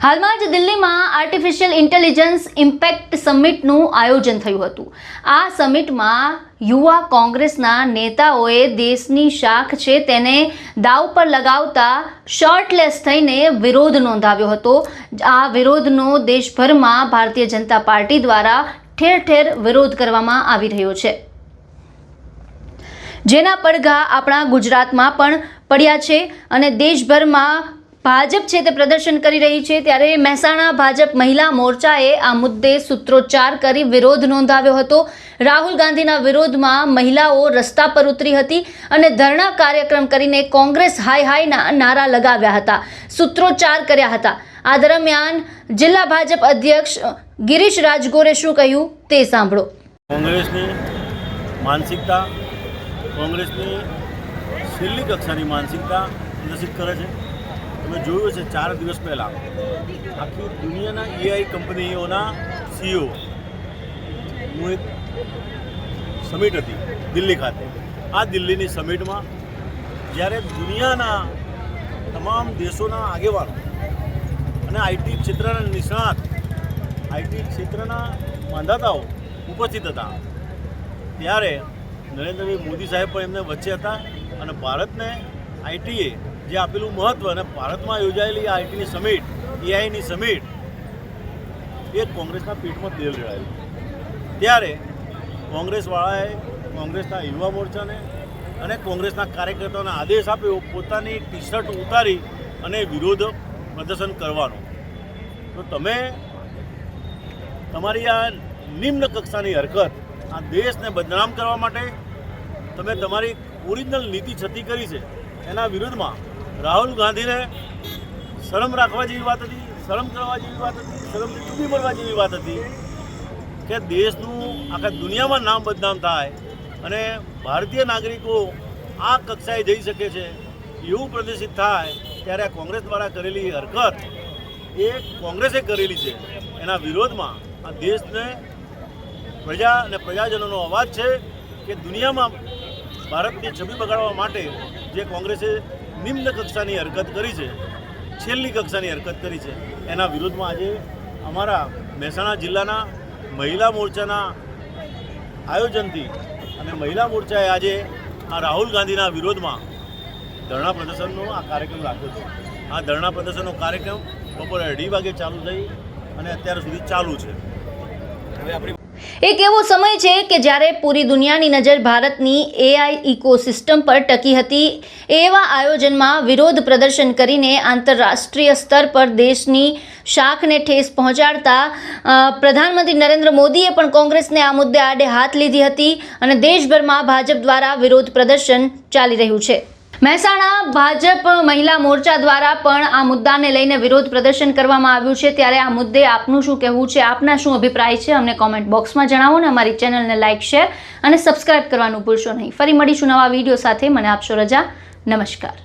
હાલમાં જ દિલ્હીમાં આર્ટિફિશિયલ ઇન્ટેલિજન્સ ઇમ્પેક્ટ સમિટનું આયોજન થયું હતું। આ સમિટમાં યુવા કોંગ્રેસના નેતાઓએ દેશની શાખ છે તેને દાવ પર લગાવતા શર્ટલેસ થઈને વિરોધ નોંધાવ્યો હતો। આ વિરોધનો દેશભરમાં ભારતીય જનતા પાર્ટી દ્વારા ઠેર ઠેર વિરોધ કરવામાં આવી રહ્યો છે, જેના પડઘા આપણા ગુજરાતમાં પણ પડ્યા છે અને દેશભરમાં ભાજપ છે તે પ્રદર્શન કરી રહી છે। ત્યારે મહેસાણા ભાજપ મહિલા મોરચાએ આ મુદ્દે સૂત્રોચ્ચાર કરી વિરોધ નોંધાવ્યો હતો। રાહુલ ગાંધીના વિરોધમાં મહિલાઓ રસ્તા પર ઉતરી હતી અને ધરણા કાર્યક્રમ કરીને કોંગ્રેસ હાય હાયના નારા લગાવ્યા હતા, સૂત્રોચ્ચાર કર્યા હતા। આ દરમિયાન જિલ્લા ભાજપ અધ્યક્ષ ગિરીશ રાજગોરે શું કહ્યું તે સાંભળો। કોંગ્રેસની માનસિકતા, કોંગ્રેસની છેલ્લી કક્ષાની માનસિકતા પ્રદર્શિત કરે છે। તમે જોયું છે 4 દિવસ પહેલાં આખી દુનિયાના એઆઈ કંપનીઓના સીઈઓનું એક સમિટ હતી દિલ્હી ખાતે। આ દિલ્હીની સમિટમાં જ્યારે દુનિયાના તમામ દેશોના આગેવાનો અને આઈટી ક્ષેત્રના નિષ્ણાત, આઈટી ક્ષેત્રના માંધાતાઓ ઉપસ્થિત હતા, ત્યારે નરેન્દ્રભાઈ મોદી સાહેબ પણ એમને વચ્ચે હતા અને ભારતને આઈટીએ જે આપેલું મહત્ત્વ અને ભારતમાં યોજાયેલી આઈટીની સમિટ, એઆઈની સમિટ એ કોંગ્રેસના પેટમાં તેલ રેડાયું। ત્યારે કોંગ્રેસવાળાએ કોંગ્રેસના યુવા મોરચાને અને કોંગ્રેસના કાર્યકર્તાઓને આદેશ આપ્યો પોતાની ટી શર્ટ ઉતારી અને વિરોધ પ્રદર્શન કરવાનો। તો તમે તમારી આ નિમ્ન કક્ષાની હરકત આ દેશને બદનામ કરવા માટે તમે તમારી ઓરિજિનલ નીતિ છતી કરી છે। એના વિરુદ્ધમાં રાહુલ ગાંધીને શરમ રાખવા જેવી વાત હતી, શરમ કરવા જેવી વાત હતી, શરમથી ડૂબી મરવા જેવી વાત હતી કે દેશનું આખા દુનિયામાં નામ બદનામ થાય અને ભારતીય નાગરિકો આ કક્ષાએ જઈ શકે છે એવું પ્રદર્શિત થાય। ત્યારે આ કોંગ્રેસ દ્વારા કરેલી હરકત એ કોંગ્રેસે કરેલી છે, એના વિરોધમાં આ દેશને પ્રજા અને પ્રજાજનોનો અવાજ છે કે દુનિયામાં ભારતની છબી બગાડવા માટે જે કોંગ્રેસે નિમ્ન કક્ષાની હરકત કરી છે, છેલ્લી કક્ષાની હરકત કરી છે, એના વિરોધમાં આજે અમારા મહેસાણા જિલ્લાના મહિલા મોરચાના આયોજનથી અને મહિલા મોરચાએ આજે આ રાહુલ ગાંધીના વિરોધમાં ધરણા પ્રદર્શનનો આ કાર્યક્રમ રાખ્યો હતો। આ ધરણા પ્રદર્શનનો કાર્યક્રમ બપોરે 2:30 વાગે ચાલુ થઈ અને અત્યાર સુધી ચાલુ છે। હવે આપણી એક એવો સમય છે કે જ્યારે પૂરી દુનિયાની નજર ભારતની એઆઈ ઇકોસિસ્ટમ પર ટકી હતી। એવા આયોજનમાં વિરોધ પ્રદર્શન કરીને આંતરરાષ્ટ્રીય સ્તર પર દેશની શાખને ઠેસ પહોંચાડતા પ્રધાનમંત્રી નરેન્દ્ર મોદીએ પણ કોંગ્રેસને આ મુદ્દે આડે હાથ લીધી હતી અને દેશભરમાં ભાજપ દ્વારા વિરોધ પ્રદર્શન ચાલી રહ્યું છે। મહેસાણા ભાજપ મહિલા મોરચા દ્વારા પણ આ મુદ્દાને લઈને વિરોધ પ્રદર્શન કરવામાં આવ્યું છે। ત્યારે આ મુદ્દે આપનું શું કહેવું છે, આપના શું અભિપ્રાય છે, અમને કોમેન્ટ બોક્સમાં જણાવો ને અમારી ચેનલને લાઇક, શેર અને સબસ્ક્રાઇબ કરવાનું ભૂલશો નહીં। ફરી મળીશું નવા વિડીયો સાથે। મને આપશો રજા। નમસ્કાર।